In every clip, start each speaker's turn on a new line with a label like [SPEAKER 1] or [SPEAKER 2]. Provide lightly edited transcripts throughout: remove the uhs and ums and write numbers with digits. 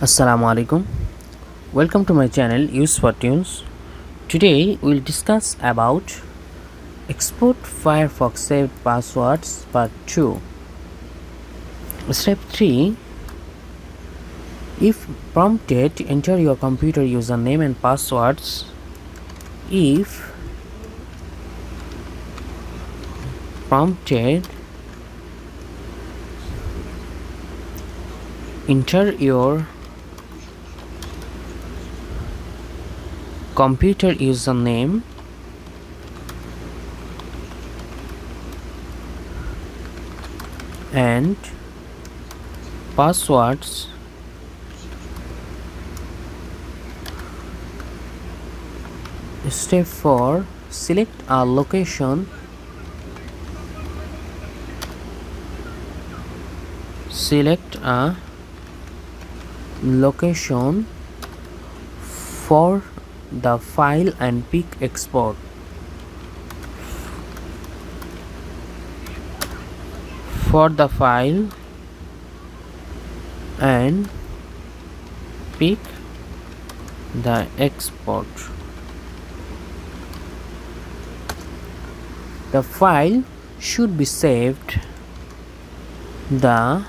[SPEAKER 1] Assalamu alaikum. Welcome to my channel Use for Tunes. Today we'll discuss about export Firefox saved passwords part 2. Step 3. If prompted, enter your computer username and passwords. If prompted, enter your computer username and passwords. Step 4. Select a location. Select a location for the file and pick export. For the file and pick the export. The file should be saved. The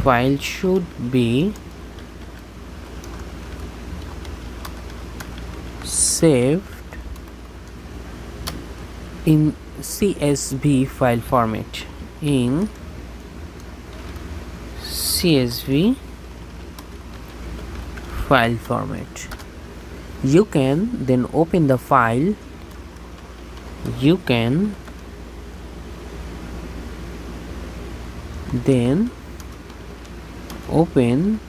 [SPEAKER 1] file should be saved in CSV file format. In CSV file format. You can then open the file. You can then open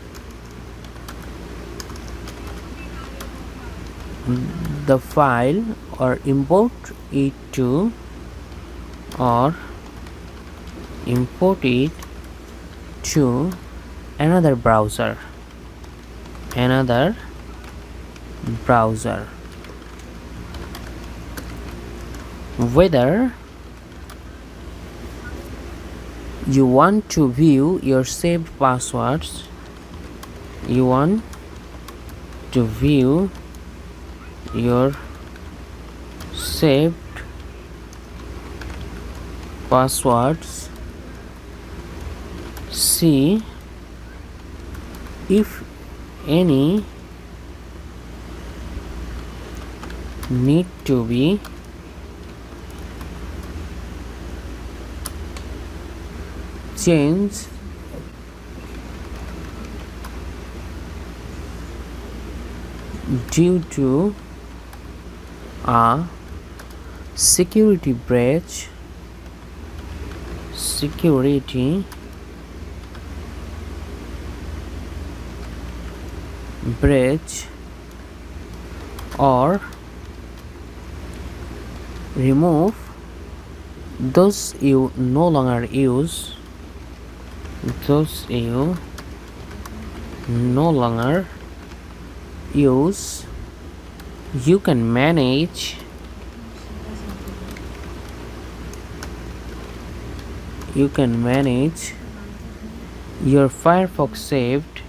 [SPEAKER 1] the file or import it to another browser. Whether you want to view your saved passwords, see if any need to be changed due to a security breach or remove those you no longer use. You can manage your Firefox saved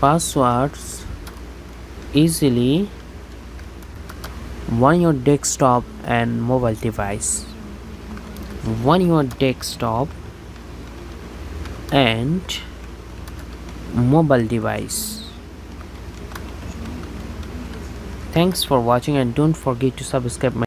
[SPEAKER 1] passwords easily on your desktop and mobile device. Thanks for watching and don't forget to subscribe my